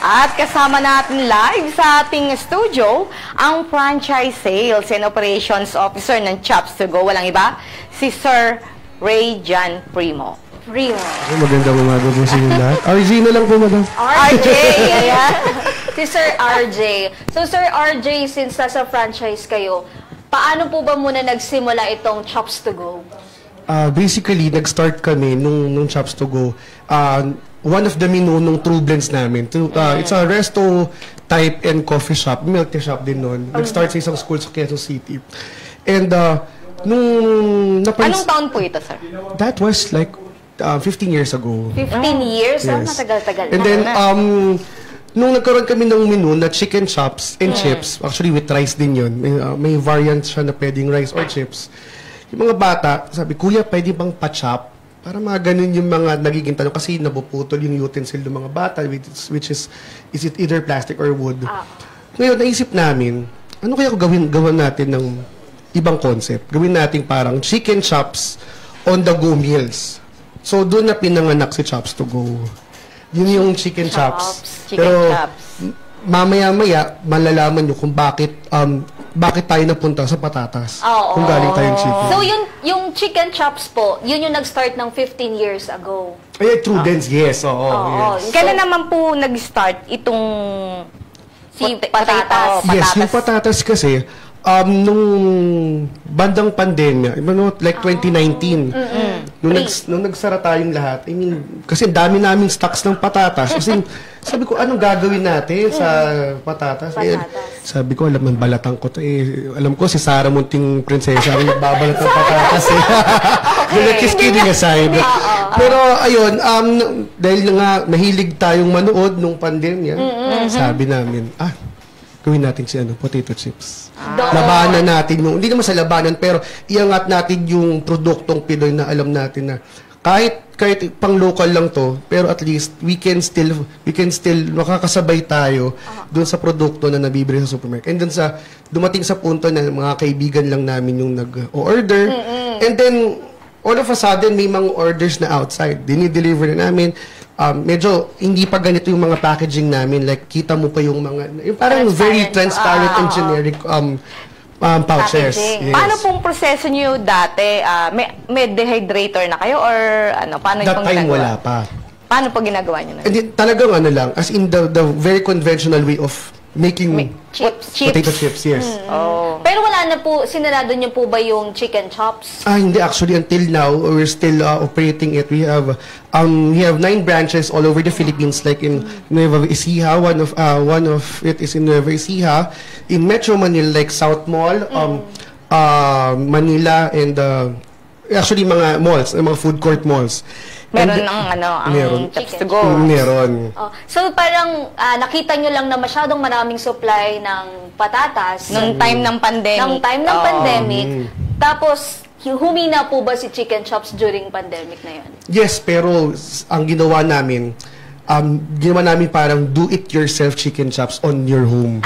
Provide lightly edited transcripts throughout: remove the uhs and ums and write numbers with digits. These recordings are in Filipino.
At kasama natin live sa ating studio ang Franchise Sales and Operations Officer ng Chops to Go. Walang iba, si Sir Ray Jan Primo. Magandang umaga po sa inyo lahat. RJ na lang po, madam. RJ! Ayan. Si Sir RJ. So, Sir RJ, since nasa franchise kayo, paano po ba muna nagsimula itong Chops to Go? Basically, nag-start kami nung Chops to Go. One of the menu nung True Blends namin. It's a resto type and coffee shop. Milk tea shop din nun. Nag-start sa isang school sa Quezon City. And anong taon po ito, sir? That was like 15 years ago. 15 years? Yes. Matagal-tagal. And then, nung nagkaroon kami ng menu na chicken chops and chips, actually with rice din yun, may variant siya na pwedeng rice or chips. Yung mga bata, sabi, Kuya, pwede bang pa-chop? Para mga ganun yung mga nagiging tanong kasi napuputol yung utensil ng mga bata, which is it either plastic or wood? Ngayon, naisip namin, ano kaya gawin natin ng ibang concept? Gawin natin parang chicken chops on the go meals. So, doon na pinanganak si Chops to Go. Yun yung chicken chops. Mamaya-maya, malalaman nyo kung bakit tayo napunta sa patatas. Kung galing tayong chicken. So, yung chicken chops po, yun yung nag-start ng 15 years ago. Ay, True Blends, yes. Yes. Kailan naman po nag-start itong patatas? Yes, yung patatas kasi, nung bandang pandemya, like 2019, nung nagsara tayong lahat, I mean, kasi dami naming stocks ng patatas. Kasi sabi ko, anong gagawin natin sa patatas? Sabi ko, alam, balatan ko to alam ko, si Sarah Munting Prinsesa, ang nagbabalat ng patatas Just kidding aside. Pero, ayun, dahil nga, mahilig tayong manood nung pandemya, sabi namin, gawin natin si potato chips. Labanan natin yung, hindi naman sa labanan, pero iangat natin yung produktong Pinoy na alam natin na kahit pang local lang to, pero at least we can still makakasabay tayo doon sa produkto na nabibili sa supermarket. And then dumating sa punto na mga kaibigan lang namin yung nag-order. And then all of a sudden may mga orders na outside. Dinideliver na namin. Medyo hindi pa ganito yung mga packaging namin, like kita mo pa yung mga yung parang very transparent and generic pouches. Yes. Paano pong proseso niyo dati? May dehydrator na kayo or paano yung ginagawa? Wala pa. Paano po ginagawa niyo na? Talagang lang, as in the very conventional way of making potato chips, yes. Pero wala na po, sinarado niyo po ba yung chicken chops? Hindi, actually until now we're still operating it. We have 9 branches all over the Philippines, like in Nueva Ecija, one of it is in Nueva Ecija, in Metro Manila, like South Mall, Manila, and actually mga malls, mga food court malls. Meron ang Chops to Go. Meron. So parang nakita nyo lang na masyadong maraming supply ng patatas. Nung time ng pandemic. Tapos, humina po ba si chicken chops during pandemic na yun? Yes, pero ang ginawa namin parang do-it-yourself chicken chops on your home.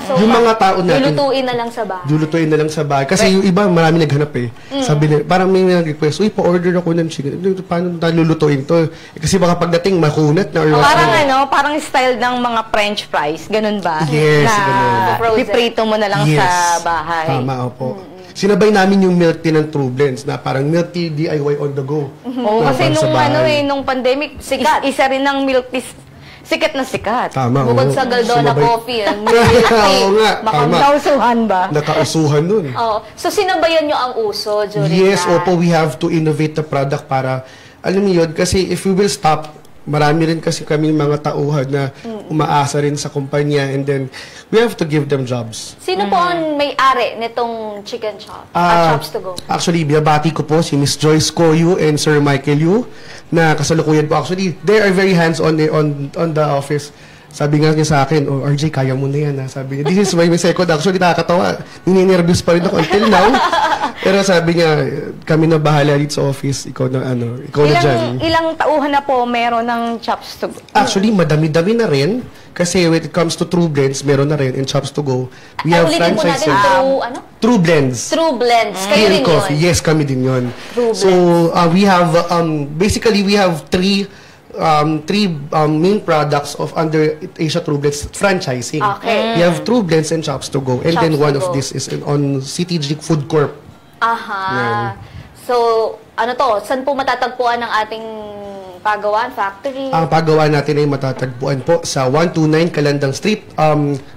So yung mga tao natin, lulutuin na lang sa bahay. Lulutuin na lang sa bahay. Kasi yung iba, marami naghanap Sabi nila, parang may nag-request, pa-order ako ng chicken. Paano nalulutuin to? Kasi baka pagdating, makunat na. Or parang style ng mga French fries. Ganun ba? Yes, ganun. Piprito mo na lang sa bahay. Tama, opo. Sinabay namin yung milk tea ng True Blends na parang milk tea DIY on the go. Kasi nung pandemic, isa rin ng milk tea sikat na sikat. Tama. Bukod sa Galdona Coffee. Oo nga. Nakausuhan ba? Nakausuhan nun. So, sinabayan nyo ang uso during Yes, opo. We have to innovate the product para, alam niyo yun, kasi if we will stop, marami rin kasi kami mga tauhan na umaasa rin sa kumpanya, and then we have to give them jobs. Sino po ang may-ari nitong chicken chop? Chops to Go? Actually, binabati ko po si Miss Joyce Coyu and Sir Michael Yu na kasalukuyan po. Actually, they are very hands-on on the office. Sabi nga niya sa akin, RJ, kaya mo na yan. Sabi niya, this is my second. Actually, nakakatawa. Nininervous pa rin ako until now. Pero sabi niya, kami na bahala dito sa office. Ikaw na dyan. Ilang tauhan na po meron ng Chops to Go? Actually, madami-dami na rin. Kasi when it comes to True Blends, meron na rin. And Chops to Go, we have franchises. True Blends. True Blends. Kayo rin yun? Yes, kami din yun. So, we have, basically, we have 3 main products of under Asia True Blends franchising. Okay. We have True Blends and Chops to Go. And Chops then one to of Go. this is on CTG Food Corp. Aha. So, ano to? Saan po matatagpuan ng ating pagawaan factory? Ang paggawa natin ay matatagpuan po sa 129 Calandang Street,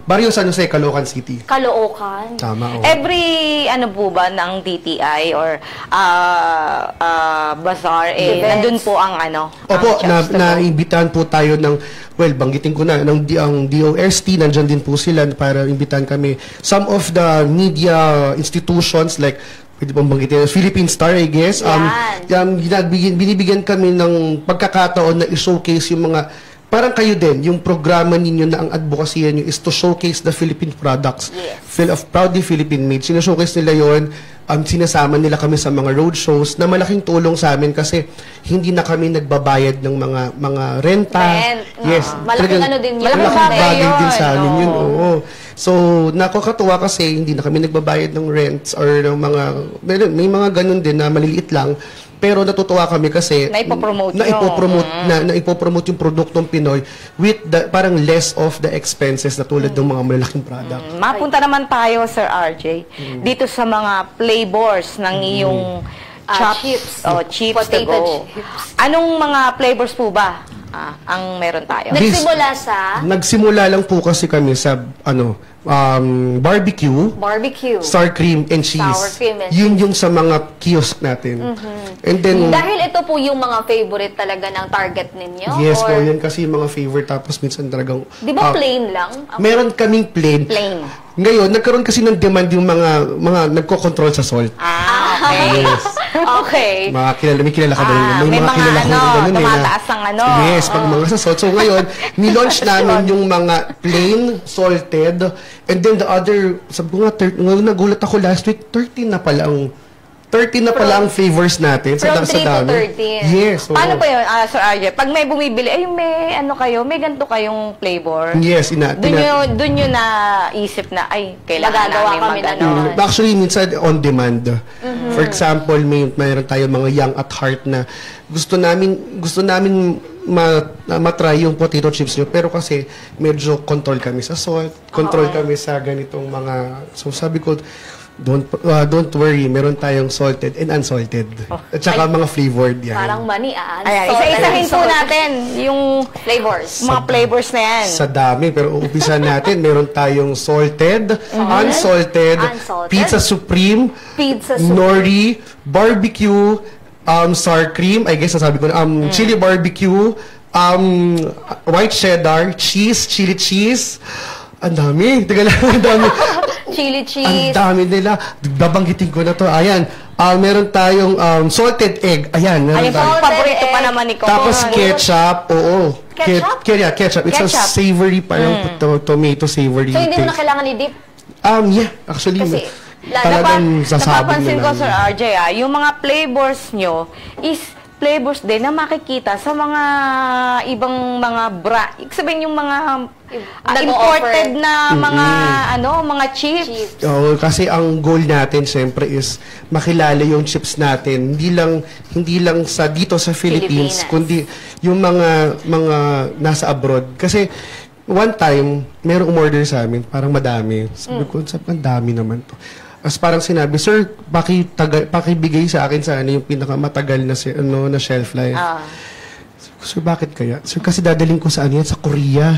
Barrio San Jose, Caloocan City. Caloocan. Tama, oh. Every, ano po ba, ng DTI or bazaar, Events. nandun po ang ano? Opo, ang Chops to Go. naimbitahan po tayo ng, well, banggitin ko na, ang DOST, nandyan din po sila para imbitahan kami. Some of the media institutions like, pwede pong banggitin, Philippine Star, I guess. Binibigyan kami ng pagkakataon na i-showcase yung mga, parang kayo din, yung programa ninyo na ang advocacy nyo is to showcase the Philippine products. Yes. Proudly Philippine made. Sinashowcase nila yon, sinasama nila kami sa mga road shows na malaking tulong sa amin kasi hindi na kami nagbabayad ng mga renta. Rent, Yes. malaking talagang ano din yun. Malaking Malaking bagay bagay din yun, sa amin yun. oo. Oo. So, nakakatuwa kasi hindi na kami nagbabayad ng rents or ng mga, may mga ganun din na maliliit lang. Pero natutuwa kami kasi Naipopromote naipopromote yung produktong Pinoy with the, parang less of the expenses na tulad ng mga malalaking product. Mapunta naman tayo, Sir RJ, dito sa mga flavors ng iyong Chips. chips to Potato go. chips. Anong mga flavors po ba ang meron tayo? Nagsimula sa Nagsimula lang po kasi kami sa barbecue, barbecue. sour cream and cheese. Sour cream and Yun yung sa mga kiosk natin. And then Dahil ito po yung mga favorite talaga ng target ninyo? yes po, Or, yan kasi yung mga favorite tapos minsan talagang di ba plain lang? meron kaming plain. Plain. Ngayon, nagkaroon kasi ng demand yung mga nagko-control sa salt. Okay. Okay. May kilala ka ba yun? May mga kilala ko ano, ganun eh, na- tumataas ang ano. Yes, pag mga sa salt. So ngayon, nilaunch namin yung mga plain, salted, and then the other, sabi ko nga, nagulat ako last week, 13 na pala ang flavors natin. From 3 to dami. 13. Yes. oo. Paano po yun, Sir RJ? Pag may bumibili, ay may ano kayo, may ganito kayong flavor. Yes, Doon nyo na isip na, ay, kailangan Magagawa namin kami na mag-ano. nun. Actually, minsan on demand. For example, mayroon tayo mga young at heart na gusto namin matry yung potato chips nyo, pero kasi medyo control kami sa salt, control kami sa ganitong mga, so sabi ko, don't worry, meron tayong salted and unsalted. At saka mga flavored yan. Parang mani, Ayan, isa-isahin po natin yung flavors. mga flavors na yan. Sa dami, pero umpisa natin, meron tayong salted, unsalted, Unsalted. pizza supreme, Pizza supreme. nori, barbecue, sour cream, I guess nasabi ko na, chili barbecue, white cheddar, cheese, chili cheese. Ang dami. Teka lang, ang dami. Chili Ang cheese. dami nila. Babanggitin ko na to. Ayan. Meron tayong salted egg. Ayan. Meron Ayun, tayo. paborito pa naman ni Coco. Tapos ketchup. Oo. Ketchup? Ketchup. It's a Ketchup. savory, parang tomato savory. So, hindi mo na taste. kailangan i-dip? Yeah. Actually, Kasi, talagang sasabog napapansin na ko, lang. Sir RJ, yung mga flavors nyo is flavors din na makikita sa mga ibang mga sabihin yung mga imported na mga chips. Oo, kasi ang goal natin siyempre is makilala yung chips natin. Hindi lang sa dito sa Philippines, Pilipinas. kundi yung mga nasa abroad. Kasi one time, merong umorder sa amin, parang madami. Sabi ko, ang dami naman to. As parang sinabi, sir, pakibigay sa akin sana yung pinakamatagal na shelf life. Sir, bakit kaya? Sir, kasi dadaling ko sa sa Korea.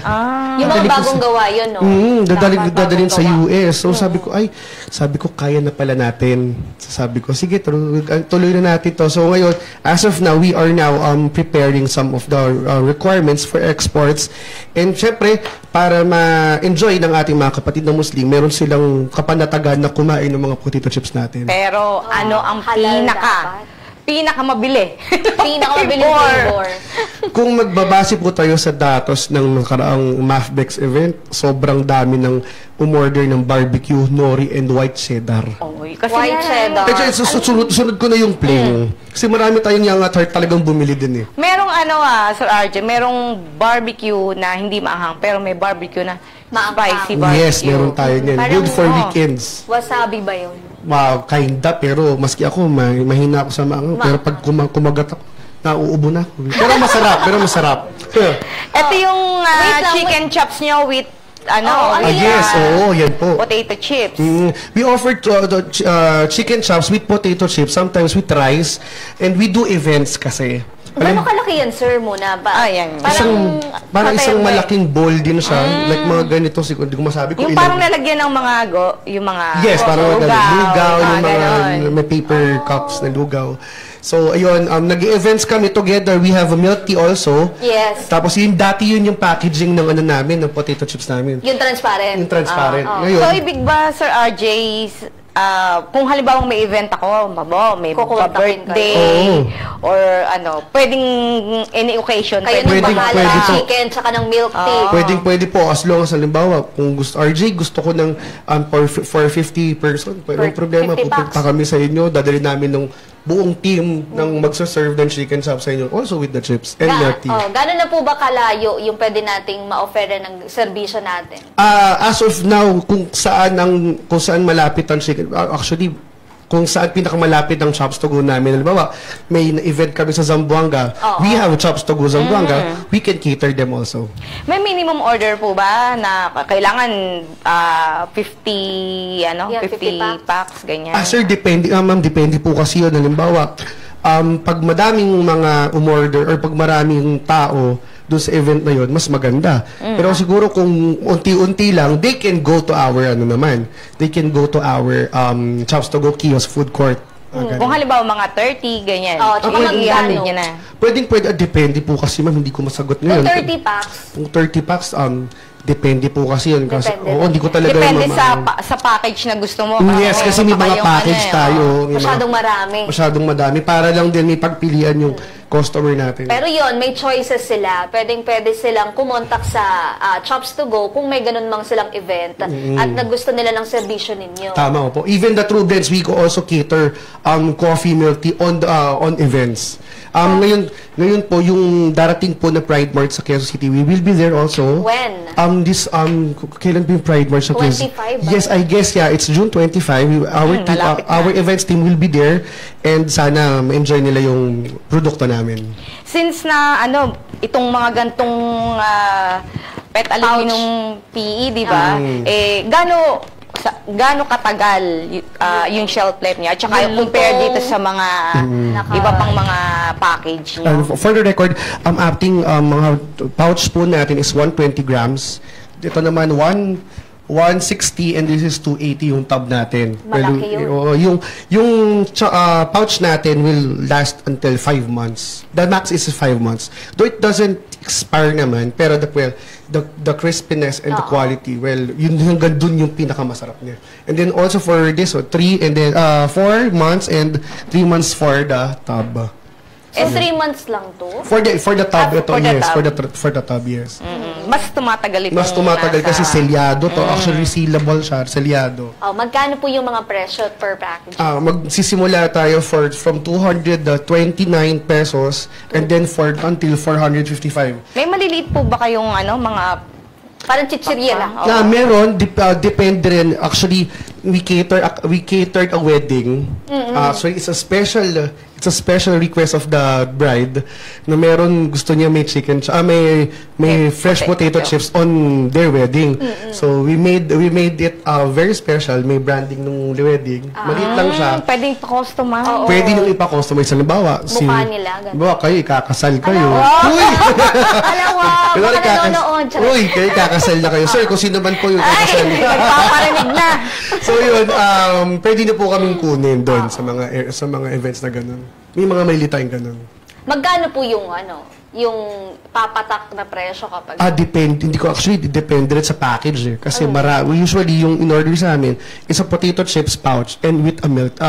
Yung mga bagong gawa yun, no? Dadalhin sa Bagong gawa. US. So sabi ko, kaya na pala natin. So, sabi ko, sige, tuloy na natin to. So ngayon, as of now, we are now preparing some of the requirements for exports. And syempre, para ma-enjoy ng ating mga kapatid na Muslim, meron silang kapanatagan na kumain ng mga potato chips natin. Pero ano ang halal dapat. pinakamabili? Pinakamabiling flavor. Kung magbabase po tayo sa datos ng nakaraang MAFBEX event, sobrang dami ng umorder ng barbecue, nori, and white cheddar. Oy, kasi White cheddar. Kasi sunod ko na yung plain. Kasi marami tayong young at heart talagang bumili din eh. Merong Sir RJ, merong barbecue na hindi maanghang, pero may barbecue na Maanghang. spicy barbecue. Yes, meron tayo niyan. Parang, Good for weekends. Wasabi ba yun? Kinda, pero maski ako, mahina ako sa maanghang. Pero pag kumagat ako, nauubo na ako. Pero masarap. Ito yung wait lang, chicken chops nyo with Yes, yan po. potato chips. We offer chicken chops with potato chips, sometimes with rice, and we do events kasi. Gano'ng kalaki yan, sir, muna? Yan. Parang isang malaking bowl din siya. Like mga ganito, hindi ko masabi kung yung parang lalagyan ng mga yung mga yes, parang lugaw, yung mga ganon. may paper cups na lugaw. So, ayun, nag-events kami together. We have a milk tea also. Yes. Tapos, dati yun yung packaging ng namin, ng potato chips namin. Yung transparent. Yung transparent. Ngayon, So, ibig ba, Sir RJ, kung halimbawa may event ako, may birthday, or pwedeng any occasion, Kayo pwedeng nang bahala pwede ng po. chicken tsaka ng milk tea. Pwede po, as long as halimbawa, kung gusto ko ng for 50 person, walang problema, 50 pupunta packs. kami sa inyo, dadalhin namin ng buong team ng magsaserve ng chicken chop sa inyo, also with the chips and milk tea. Gano'n na po ba kalayo yung pwede nating ma-offer ng serbisyo natin? As of now, kung saan malapit ang chicken, actually, kung saan pinakamalapit ang Chops to Go namin. Halimbawa, may event kami sa Zamboanga. We have Chops to Go Zamboanga. We can cater them also. May minimum order po ba na kailangan 50 50 packs ganyan? Sir, depende, ma'am, depende po kasi yun. Halimbawa, pag madaming mga umorder or pag maraming tao doon sa event na yun, mas maganda. Pero siguro kung unti-unti lang, they can go to our, they can go to our Chops to Go kiosk food court. Kung halimbawa mga 30, ganyan. Tsaka magkano? Niya na. Pwede, depende po kasi ma'am, hindi ko masagot Kung ngayon. 30 packs? Kung 30 packs, depende po kasi yun. Kasi, Depende. hindi ko talaga Depende sa package na gusto mo. Yes, kasi may mga package tayo. May Masyadong marami. Masyadong madami. Para lang din may pagpilian yung customer natin. Pero yon may choices sila. Pwede silang kumontak sa Chops to Go kung may ganun mang silang event at nagusto nila ng serbisyo ninyo. Tama po. Even the True Blends, we also cater coffee, milk tea on events. Ngayon po, yung darating po na Pride Mart sa Quezon City, we will be there also. When? Kailan po yung Pride Mart sa Quezon? 25 ba? Yes, I guess, it's June 25. Our events team will be there and sana ma-enjoy nila yung produkto namin. Since na itong mga gantong PET aluminum PE, di ba? Gaano katagal yung shelf life niya? At saka compare dito sa mga iba pang mga package niyo. For the record, mga pouch po natin is 120 grams. Dito naman 160 and this is 280 yung tub natin. Malaki yun. Yung pouch natin will last until 5 months. The max is 5 months. Though it doesn't expire naman, pero the crispiness and the quality, yun hanggang dun yung pinakamasarap niya. And then also for this, 4 months and 3 months for the tub. 3 months lang to? For the tub, yes. tub. For the tub, yes. Mas tumatagal itong Mas tumatagal kasi selyado to. Actually, sealable siya, selyado. Magkano po yung mga presyo per package? Magsisimula tayo from 229 pesos and then until 455. May maliliit po ba kayong mga Parang chichirya lang. Meron, depende rin. Actually, we catered a wedding. So it's a special request of the bride na meron gusto niya may chicken, may fresh potato chips on their wedding. So we made it very special. May branding nung wedding. Maliit lang siya. Pwedeng pa-customize. Pwede nung ipa-customize. Halimbawa, Mukha nila. halimbawa, kayo, ikakasal kayo. Uy! Alawa! Baka nanonood. Uy, kayo kakasal na kayo. Sir, kung sino man po yung kakasal niya. Nagpaparinig na. So yun, pwede na po kaming kunin doon sa mga events na ganun. May mga maliliit tayong ganun. Magkano po yung yung papatak na presyo kapag... Depende. Hindi ko actually, depende rin sa package eh. Kasi usually yung in-order sa amin is a potato chips pouch and with a milk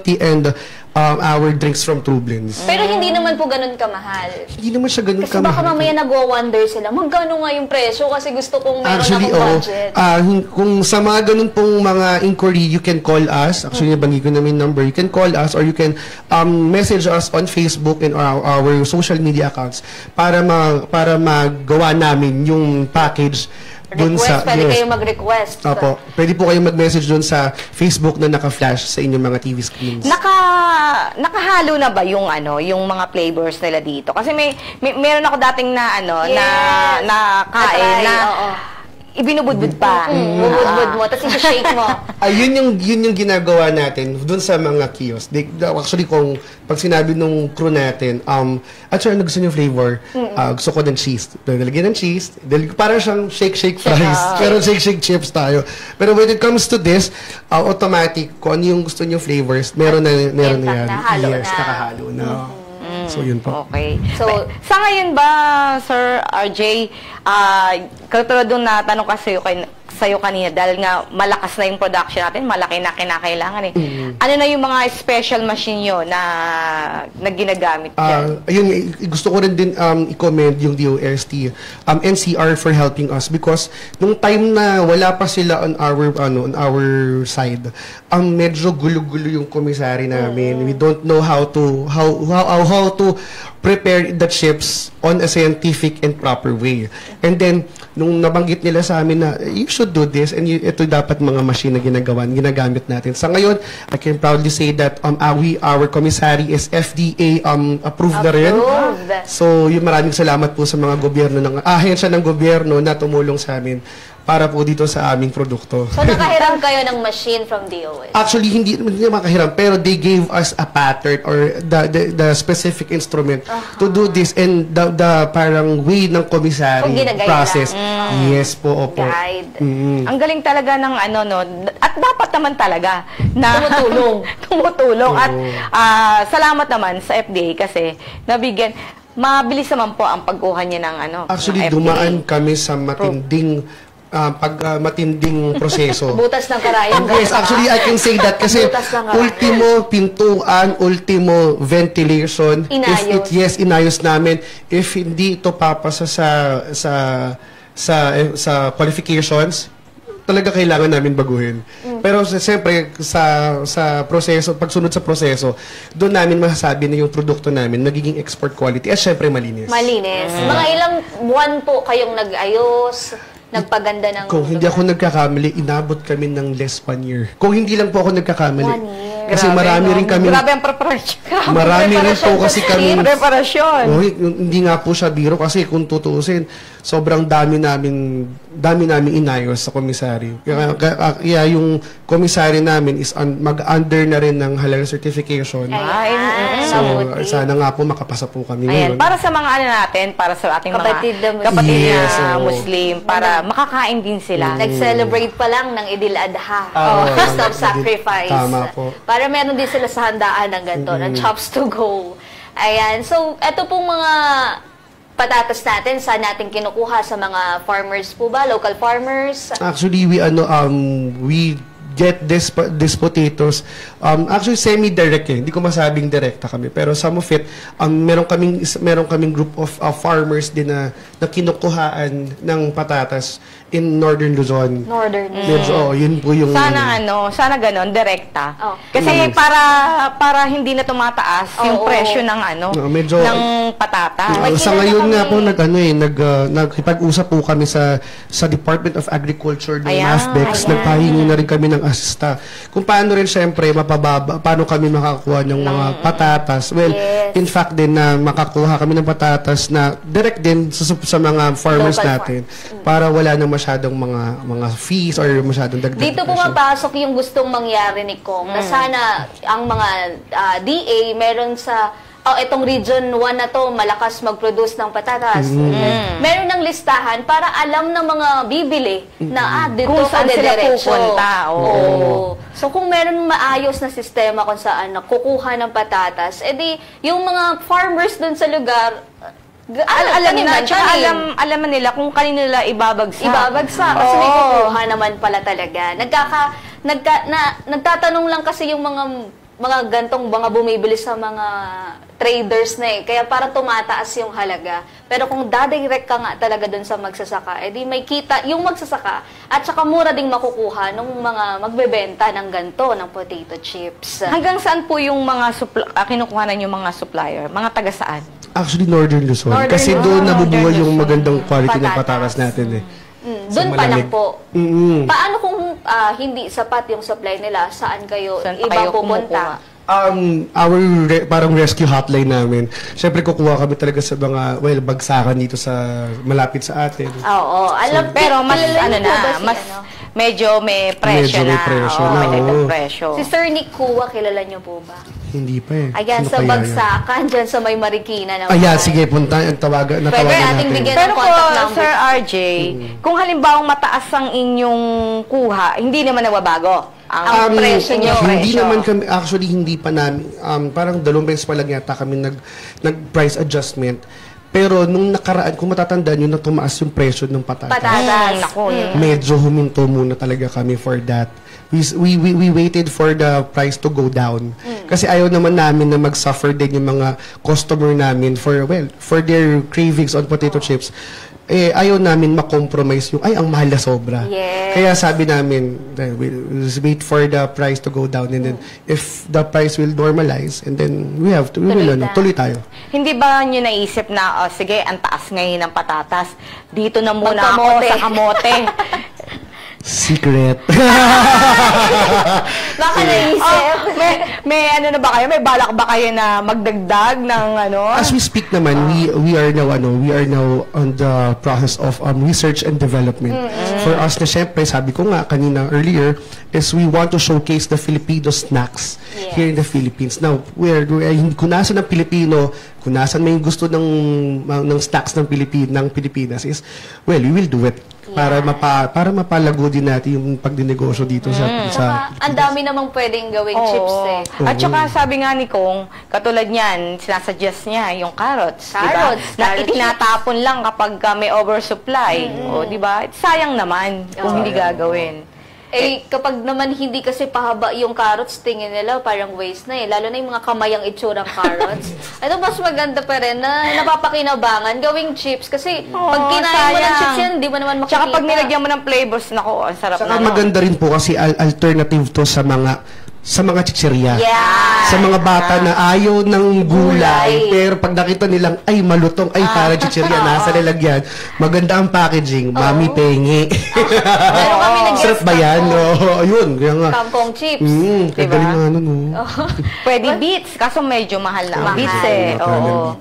tea and our drinks from True Blends. Pero hindi naman po ganun kamahal. Hindi naman siya ganun Kasi baka mamaya nagwa-wonder sila, magkano nga yung presyo kasi gusto kong meron actually, akong budget. Kung sa mga ganun pong mga inquiry, you can call us. Actually, nabanggit ko namin number. You can call us or you can message us on Facebook and our social media accounts para magawa namin yung package Pwede kayo mag-request. Opo. Pwede po kayong mag-message dun sa Facebook na naka-flash sa inyong mga TV screens. Nakahalo na ba yung yung mga flavors nila dito? Kasi meron ako dating na na kain na ibinubudbud pa. Bubudbud mo, tapos i-shake mo. Yun yung ginagawa natin dun sa mga kiosk. Actually, kung pag sinabi nung crew natin, sir, ano gusto niyo flavor? Gusto ko ng cheese. Nalagyan ng cheese. Parang siyang shake fries. Pero shake chips tayo. Pero when it comes to this, automatic, kung ano yung gusto niyo flavors, meron na yan. Yes, nakahalo na. So, yun po. Okay. So, sa ngayon ba, Sir RJ, katulad doon na tanong kasi sa'yo kanina, dahil nga malakas na yung production natin, malaki na kinakailangan eh. Ano na yung mga special machine nyo na ginagamit dyan? Ayun, gusto ko rin din i-commend yung DOST, NCR for helping us because nung time na wala pa sila on our side, medyo gulo-gulo yung komisari namin. We don't know how to prepare the chips on a scientific and proper way. And then, nung nabanggit nila sa amin na, you should do this, and ito dapat mga machine na ginagamit natin. Sa ngayon, I can proudly say that our commissary is FDA approved na rin. So, maraming salamat po sa mga gobyerno, ahensya ng gobyerno na tumulong sa amin para po dito sa aming produkto. So, nakahiram kayo ng machine from DOS? Actually, hindi makahiram, pero they gave us a pattern or the specific instrument to do this and the parang way ng commissary process. Yes po, opo. Guide. Ang galing talaga ng at dapat naman talaga na tumutulong. At salamat naman sa FDA kasi nabigyan, mabilis naman po ang pagkuha niya ng Actually, dumaan kami sa matinding matinding proseso. Butas ng karayom. Yes, actually, I can say that kasi ultimo pintuan, ultimo ventilation. Inayos. Inayos namin. If hindi ito papasa sa qualifications, talaga kailangan namin baguhin. Pero siyempre, sa proseso, pagsunod sa proseso, doon namin masasabi na yung produkto namin nagiging export quality at siyempre malinis. Mga ilang buwan po kayong nag-ayos, nagpaganda ng... Kung hindi ako nagkakamali, inabot kami ng less 1 year. Kung hindi lang po ako nagkakamali. 1 year. Kasi marami rin kami... Grabe ang preparasyon. Marami rin po kasi kami... Preparasyon. Hindi nga po siya biro kasi kung tutuusin, sobrang dami namin inayos sa komisary. Kaya yung komisary namin is mag-under na rin ng halal certification. So, sana nga po makapasa po kami ngayon. Para sa mga natin, para sa ating kapatid na Muslim, para makakain din sila. Nag-celebrate pa lang ng Idil Adha. Feast of Sacrifice. Tama po. Para meron din sila sa handaan ng ganito, ng Chops to Go. Ayan. So, eto pong mga patatas natin, saan natin kinukuha sa mga farmers po ba? Local farmers? Actually, we get this potatoes. Actually, semi-direct Hindi ko masabing direkta kami. Pero some of it, meron kaming group of farmers din na kinukuhaan ng patatas in Northern Luzon. Medyo, yun po yung... Sana ganon, direkta. Kasi para hindi na tumataas yung presyo ng ng patata. Sa ngayon nga po, nagkipag-usap po kami sa Department of Agriculture ng MAFBEX. Nagpahingi na rin kami ng asista. Kung paano rin syempre paano kami makakuha ng mga patatas. Well, in fact din na makakuha kami ng patatas na direct din sa mga farmers natin para wala nang masyadong mga fees or masyadong dagdag. Dito pumapasok yung gustong mangyari ni Kong na sana ang mga DA meron sa itong region 1 na to malakas mag-produce ng patatas. Meron ng listahan para alam ng mga bibili na dito kung saan sila pupunta. So kung meron maayos na sistema kung saan kukuha ng patatas, edi yung mga farmers dun sa lugar alam nila kung kanino nila ibabagsak. Kasi may kukuha naman pala talaga. Nagtatanong lang kasi yung mga gantong mga bumibili sa mga traders na Kaya para tumataas yung halaga. Pero kung dadirect ka nga talaga dun sa magsasaka, edi may kita yung magsasaka at saka mura ding makukuha ng mga magbebenta ng ganto, ng potato chips. Hanggang saan po yung mga kinukuhanan yung mga supplier? Mga taga saan? Actually, Northern Luzon. Kasi doon nabubuhay yung magandang quality ng patatas natin Doon pa lang malamig. po. Mm-mm. Paano kung hindi sapat yung supply nila? Saan kayo Saan pa iba kayo pupunta? Our parang rescue hotline namin, syempre kukuha kami talaga sa mga, bagsakan dito sa malapit sa atin. Oo. Alam, Pero mas kilala ano niyo po ba na, si, mas medyo may presyo Medyo may na. presyo Oo, na, may dagdag oo. presyo. Si Sir Nick Kua, kilala niyo po ba? Hindi pa eh. Ayan, Sino sa kaya yan? bagsakan, dyan sa may Marikina naman. Ayan, sige, punta, natawagan Pwede ating natin. bigyan Pero ng po, contact number. Sir RJ, kung halimbawang mataas ang inyong kuha, hindi naman nababago ang presyo nyo. Hindi naman kami, actually, hindi pa namin, parang 2 beses pa lang yata kami nag-price adjustment. Pero nung nakaraan, kung matatandaan nyo, na tumaas yung presyo ng patatas. Patatas. Naku, yun. Medyo huminto muna talaga kami for that. We waited for the price to go down. Kasi ayaw naman namin na mag-suffer din yung mga customer namin for their cravings on potato chips. Ayaw namin ma-compromise yung, ang mahal na sobra. Yes. Kaya sabi namin, we'll wait for the price to go down, and then if the price will normalize, and then we will, tuloy tayo. Hindi ba nyo naisip na, sige, ang taas ngayon ng patatas, dito na muna ako Magkamote. sa kamote. Secret. Baka naisip. may ano na ba kayo? May balak ba kayo na magdagdag ng ano? As we speak naman, we are now on the process of research and development. For us na syempre, sabi ko nga kanina earlier, is we want to showcase the Filipino snacks here in the Philippines. Now, kung nasan ng Pilipino, kung nasan may gusto ng snacks ng Pilipinas is, we will do it. Para mapalago din natin yung pagdinegosyo dito sa Ang dami namang pwedeng gawing chips eh. At saka sabi nga ni Kong, katulad niyan, sinasuggest niya yung carrots. Carrots, Diba? Na carrot itinatapon lang kapag may oversupply. O, di ba? Sayang naman kung hindi gagawin. Kapag naman hindi kasi pahaba yung carrots, tingin nila parang waste na eh. Lalo na yung mga kamayang itsurang carrots. Ito mas maganda pa rin na napapakinabangan gawing chips. Kasi pag kinain mo ng chips yan, hindi mo naman makikita. Tsaka pag nilagyan mo ng flavors, nako, ang sarap Saka na. maganda rin po kasi alternative to sa mga chichirya. Yeah. Sa mga bata na ayaw ng gulay, pero pag nakita nilang, malutong, para chichirya, nasa lalagyan, maganda ang packaging, mami pengi. Meron kami Sarap ba yan? Ayun, kaya nga. Kangkong chips. Kagaling nga nun. Pwede beets, kaso medyo mahal na ang Mahal. beets eh. Oo.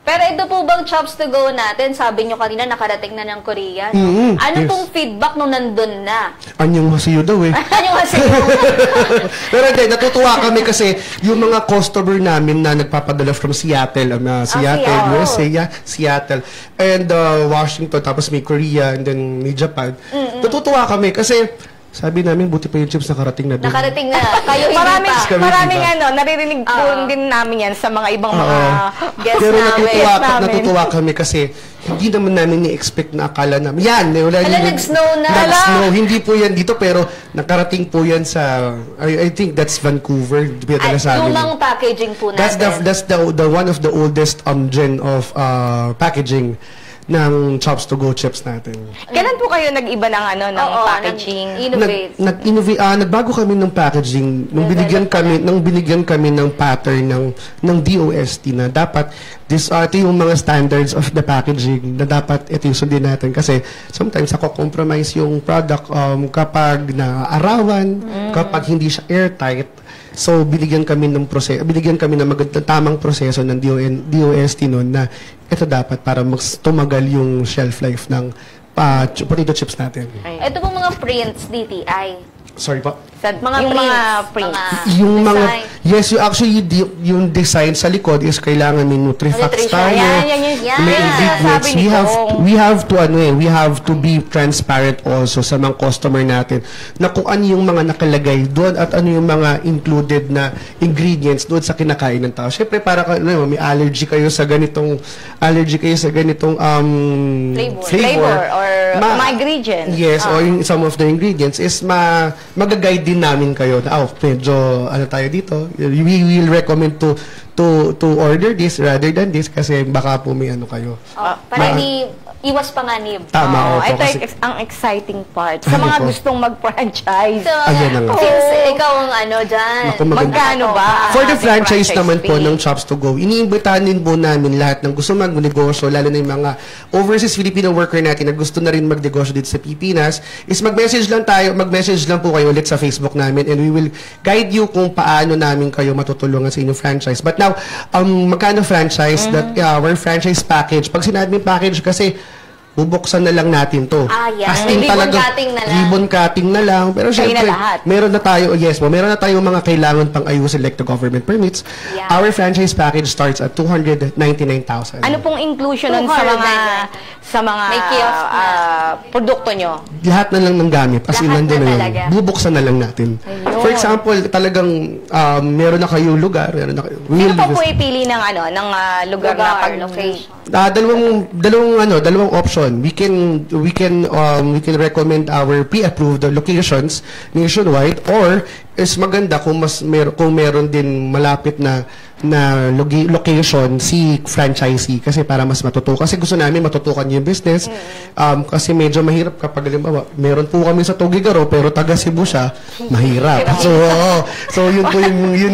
Pero ito po bang Chops to Go natin, sabi nyo kanina nakarating na ng Korea. Ano yes. pong feedback nung nandun na? Anyong masiyo daw eh. Ano kasi? Pero hindi, natutuwa kami kasi yung mga customer namin na nagpapadala from Seattle, Seattle. USA, Seattle, and Washington, tapos may Korea, and then may Japan. Natutuwa kami kasi sabi namin, buti pa yung chips nakarating na doon. Nakarating na. Kayo hindi pa. Maraming naririnig po din namin yan sa mga ibang mga guests Pero namin. natutuwa kami kasi hindi naman namin ni-expect na akala namin. Wala nag-snow na. Nag-snow. Hindi po yan dito, pero nakarating po yan sa, I think that's Vancouver. Lumang packaging po natin. That's the one of the oldest gen of packaging ng Chops to Go chips natin. Kailan po kayo nag-iba ng packaging? Innovate. Nagbago kami ng packaging nung binigyan kami ng pattern ng DOST na dapat ito yung mga standards of the packaging na dapat ito yung sundin natin kasi sometimes compromise yung product kapag naarawan, kapag hindi siya airtight. So binigyan kami ng magandang tamang proseso ng DOST noon na ito dapat para mas tumagal yung shelf life ng potato chips natin. Ito pong mga prints, DTI. Sorry po. Mga prints. Yung mga design. yes, yung design sa likod is kailangan may Nutrifacts tayo. Yan. May ingredients. We have to be transparent also sa mga customer natin na kung ano yung mga nakalagay doon at ano yung mga included na ingredients doon sa kinakain ng tao. Syempre para may allergy kayo sa ganitong Flavor or mga ingredients. Yes, or yung some of the ingredients is magaguide din namin kayo na medyo tayo dito. We will recommend to order this rather than this kasi baka po may kayo. Para hindi iwas panganib. Tama, opo. Ito Kasi, ang exciting part. Sa Ano mga po? gustong mag-franchise. So, Ayan na nga. since ikaw ang ano dyan. Naku, maganda. Magkano ba? for the ang franchise naman po fee? ng Chops to Go, iniimbitahan din po namin lahat ng gusto magnegosyo, lalo na yung mga overseas Filipino worker natin na gusto na rin magnegosyo dito sa Pilipinas, is mag-message lang po kayo ulit sa Facebook namin and we will guide you kung paano namin kayo matutulungan sa inyong franchise. But now, magkano franchise? That our franchise package. Pag sinabing package kasi, bubuksan na lang natin to. Yan. As in Ribbon talaga, cutting na lang. ribbon cutting na lang. Pero Kayo na syempre, lahat. meron na tayo, meron na tayong mga kailangan pang ayusin like the government permits. Yeah. Our franchise package starts at 299,000. Ano pong inclusion nun sa mga 299. May kiosk na. produkto nyo? Lahat na lang ng gamit. As in, Lahat nandun na na talaga. yun. Bubuksan na lang natin. Ayun. For example, talagang meron na kayong lugar, meron na kayo. Sino po pumipili ng lugar na pag location. Dalawang option. We can recommend our pre-approved locations nationwide, or is maganda kung meron din malapit na location si franchisee, kasi para mas matutukan. Kasi gusto namin matutukan yung business. Kasi medyo mahirap kapag halimbawa, meron po kami sa Tugigaro pero taga Cebu siya, mahirap. So yun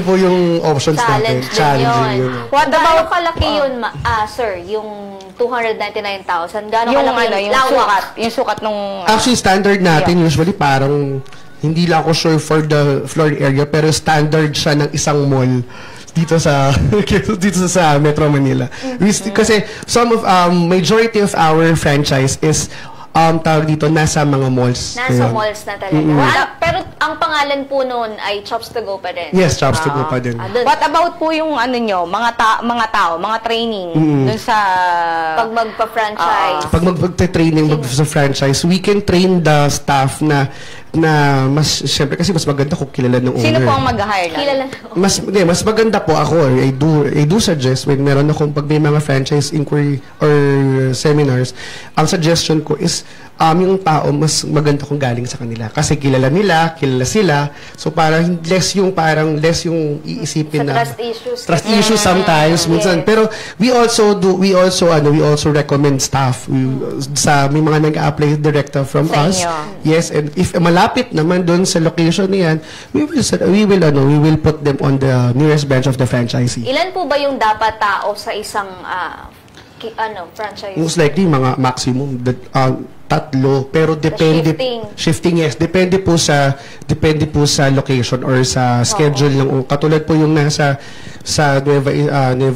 po yung options natin. Challenge din yun. What Gaano about kalaki yun, sir? Yung 299,000? Gaano yung kalaki yung lawak? sukat nung Actually, standard natin usually parang, hindi lang ako sure for the floor area, pero standard siya ng isang mall dito sa Metro Manila. Kasi majority of our franchise is tawag dito nasa mga malls. Nasa Ayun. malls na talaga. Pero ang pangalan po noon ay Chops to Go pa rin. Yes, Chops to Go pa din. What about po yung mga tao, mga training dun sa Pag magpa-franchise. Pag magte-training sa franchise, we can train the staff na mas, syempre kasi mas maganda kung kilala ng owner. sino po ang mag-hire na? Kilala na. Mas maganda po ako. I do suggest when meron akong pag may mga franchise inquiry or seminars, ang suggestion ko is yung tao mas maganda kung galing sa kanila kasi kilala sila. So parang less yung iisipin Sa na trust issues. sometimes minsan. Pero we also recommend staff may mga nag-apply direct from Sa us. inyo. Yes, and if malapit naman doon sa location niyan, we will put them on the nearest branch of the franchisee. Ilan po ba yung dapat tao sa isang franchise? Most likely mga maximum 3, pero depende Shifting. yes, depende po sa location or sa schedule ng katulad po yung nasa sa Nueva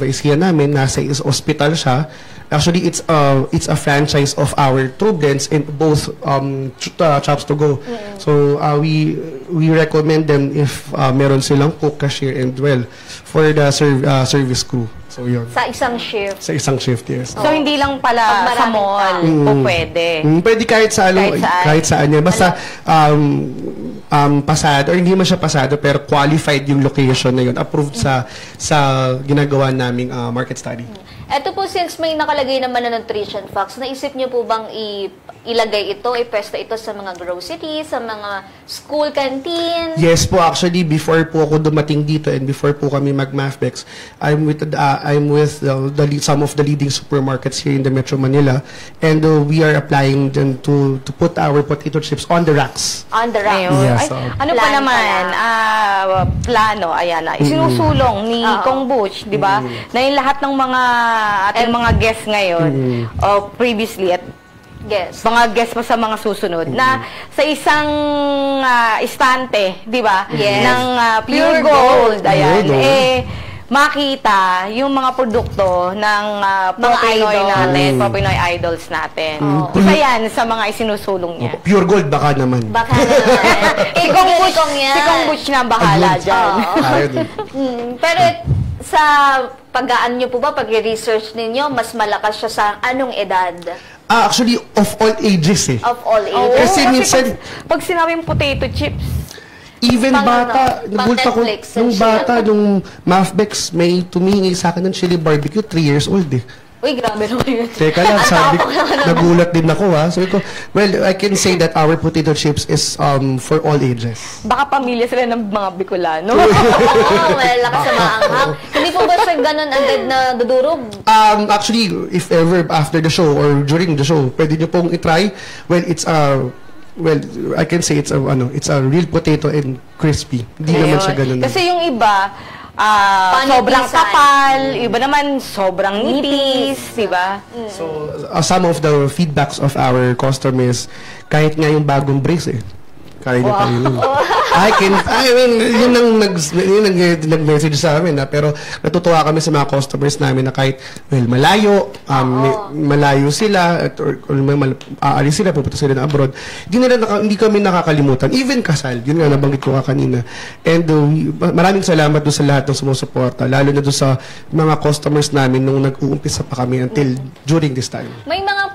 Ecija namin, nasa hospital siya. Actually, it's a franchise of our True Blends in both Chops to Go. So we recommend them if meron silang cook, cashier, and for the service crew. So yun. Sa isang shift. Sa isang shift, yes. So hindi lang pala Pag sa maraming mall tao. po pwede. Pwede kahit saan. Kahit saan yan. Basta pasado, or hindi man siya pasado, pero qualified yung location na yun. Approved sa ginagawa naming market study. Eto po, since may nakalagay naman na nutrition facts, naisip niyo po bang ilagay ito, ipwesto ito sa mga groceries, sa mga school canteen? Yes po, actually, before po ako dumating dito and before po kami mag-Mafbex, I'm with some of the leading supermarkets here in the Metro Manila, and we are applying them to put our potato chips on the racks. On the rack. Ayun. Yes, Ay, ano pa plan naman, plano, ayan na, isinusulong ni Kong Butch, di ba? Na yung lahat ng mga ating mga guests ngayon, o previously, at mga guests pa sa mga susunod, na sa isang istante, di ba? Yes. Ng pure gold, ayan, Pure gold. makita yung mga produkto ng mga Pinoy idol. natin, mga Pinoy idols natin. Isa yan sa mga isinusulong niya. Pure gold, baka naman. Baka naman. Si Kong Butch na bahala Ayun. dyan. Ayun. Pero sa pag-aan nyo po ba, pag-research ninyo, mas malakas siya sa anong edad? Actually, of all ages eh. Of all Oo, ages? Kasi minsan- pag sinabing potato chips, Even Pang bata, pang nabulta ko, Netflix, nung siya. bata, nung Mafbex, may tumingi sa akin ng chili barbecue, 3 years old eh. Uy, grabe naman yun. Teka lang, sabi ko, nagulat din ako ha. Sabi ko, well, I can say that our potato chips is for all ages. Baka pamilya sila ng mga Bicolano. Oo, malakas sa maanghang. Hindi po ba siya ganun agad na dudurog? Actually, if ever after the show or during the show, pwede nyo pong itry. Well, I can say it's a real potato and crispy. Hindi naman siya ganun. Kasi yung iba, sobrang kapal, iba naman sobrang nipis, di ba? So, some of the feedbacks of our customers, kahit nga yung bagong brace kaya na pa rin yun. Yun ang nag-message sa amin. Pero natutuwa kami sa mga customers namin na kahit, malayo, malayo sila, or aalis sila, pupunta sila na abroad, hindi kami nakakalimutan. Even kasal, yun nga, nabanggit ko kanina. And maraming salamat doon sa lahat ng sumusuporta, lalo na doon sa mga customers namin nung nag-uumpisa pa kami until during this time. May mga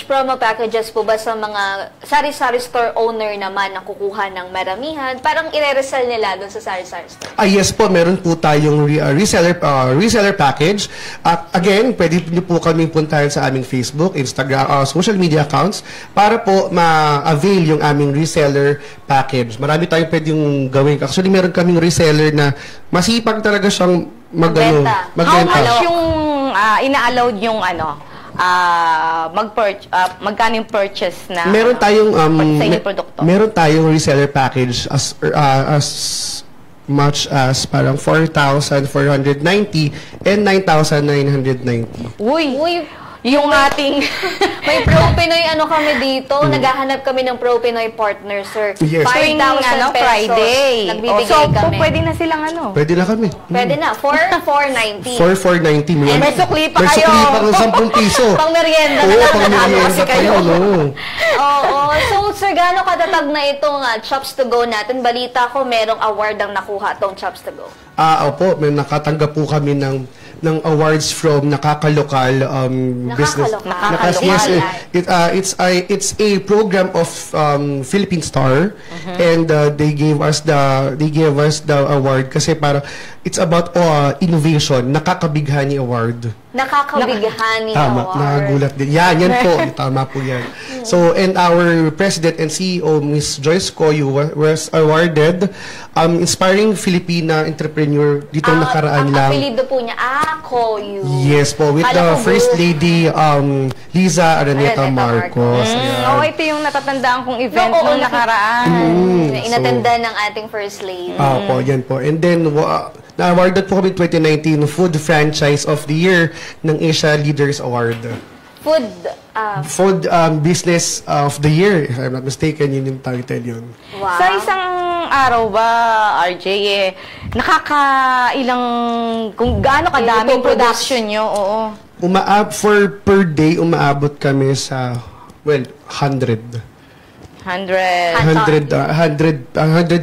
promo packages po ba sa mga sari-sari store owner naman na kukuha ng maramihan? Parang i-resell nila doon sa sari-sari store. Yes po, meron po tayong reseller package. At again, pwede niyo po kami puntahan sa aming Facebook, Instagram, social media accounts para po ma-avail yung aming reseller package. Marami tayong pwedeng gawin. Actually, meron kaming reseller na masipag talaga siyang magbenta. How much yung ina-allowed yung magkano yung purchase na meron tayong sa inyong produkto? Meron tayong reseller package as much as parang 4,490 and 9,990. Uy, yung ating may pro-Pinoy kami dito. Naghahanap kami ng pro-Pinoy partner, sir. Yes. 5,000 pesos. Friday. Nagbibigay kami. Pwede na silang Pwede na kami. Pwede na. 4,490. 4,490. May sukli pa May kayo. sukli pa ng 10 piso. Pang merienda na Oo, lang. pang merienda pa yun. Oo. So, sir, gaano katatag na itong Chops to Go natin? Balita ko, merong award ang nakuha itong Chops to Go. Opo, may nakatanggap po kami ng awards from Nakakalokal business. Yes, it's a program of Philippine Star, and they gave us the award kasi para it's about innovation, Nakakabighani Award. Nakakabighani Tama, award. nakagulat din. Yan po. Tama po yan. So, and our President and CEO, Ms. Joyce Coyu, was awarded Inspiring Filipina Entrepreneur ditong nakaraan lang. Ang apelido po niya, Coyu. Yes po, with the First Lady, Liza Araneta Marcos. Ito yung natatandaan kong event nung nakaraan. Inattenda ng ating First Lady. Po, yan po. And then, na-awarded po kami 2019 Food Franchise of the Year ng Asia Leaders Award. Food Business of the Year, if I'm not mistaken, yun yung title yun. Wow. Sa isang araw ba, RJ, nakakailang, kung gaano kadaming production nyo, per day, umaabot kami sa, 100. 100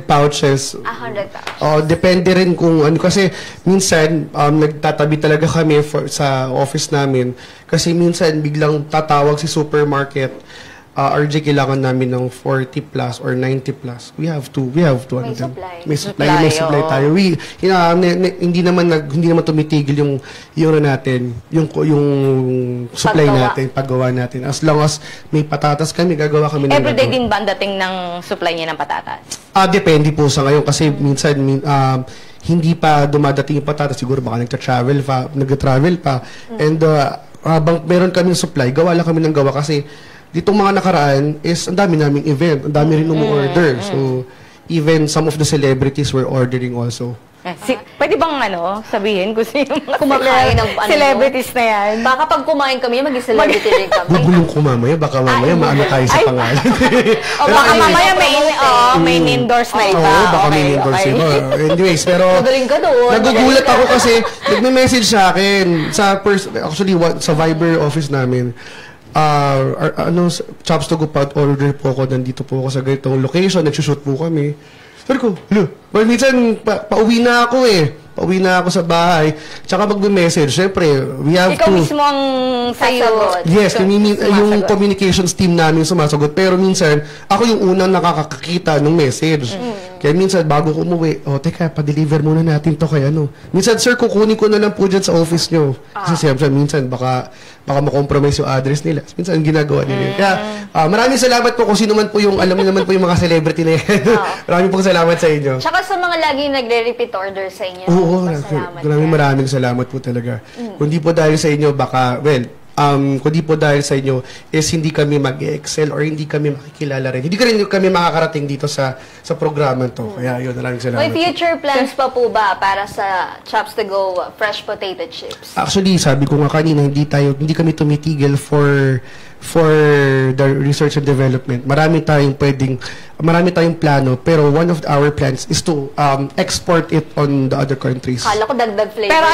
pouches. 100 pouches. Depende rin kung kasi minsan nagtatabi talaga kami sa office namin kasi minsan biglang tatawag si supermarket, RJ, kailangan namin ng 40 plus or 90 plus. We have to May supply tayo. Hindi naman tumitigil yung natin, yung supply natin, paggawa natin. As long as may patatas kami, gagawa kami ng everyday din ba ang dating ng supply niya ng patatas? Depende po sa ngayon kasi minsan hindi pa dumadating yung patatas, siguro baka nag-travel pa. And habang meron kaming supply, gawa lang kami ng gawa kasi ditong mga nakaraan is ang dami naming event, ang dami rin umu-order. So, even some of the celebrities were ordering also. Pwede bang sabihin kung sino mga kumakain ng celebrities na yan? Baka pag kumain kami, maging celebrity rin kami. Gugulong ko mamaya, baka mamaya maano tayo sa pangalan. Baka mamaya may endorse na iba. Baka may endorse iba. Anyways, pero magaling ka doon. nagugulat ako kasi nagme-message sa akin actually sa Viber office namin. Chops to Go order po ako, nandito po ako sa ganitong location, nagsushoot po kami. Sabi ko, minsan pauwi na ako pauwi na ako sa bahay, tsaka magme-message. Siyempre, we have Ikaw mismo ang sayo. Yes, yung communications team namin sumasagot. Pero minsan, ako yung unang nakakakita ng message. Kaya minsan, bago ko umuwi, teka, pa-deliver muna natin to kay ano. Minsan, sir, kukunin ko na lang po dyan sa office nyo. Kasi siyempre, minsan, baka makompromise yung address nila. Minsan, ginagawa nila. Kaya, maraming salamat po kung sino man po yung, alam niyo naman po yung mga celebrity na yan. Maraming pong salamat sa inyo. Tsaka sa mga laging nagre-repeat order sa inyo. Oo, maraming salamat po talaga. Kung di po dahil sa inyo, baka, kung di po dahil sa inyo is hindi kami mag-excel or hindi kami makikilala rin. Hindi kami makakarating dito sa programa to. Kaya yun, maraming salamat. May future plans pa po ba para sa Chops to Go fresh potato chips? Actually, sabi ko nga kanina, hindi kami tumitigil for the research and development. Marami tayong plano, pero one of our plans is to export it on the other countries. Kala ko dagdag flavors. Pero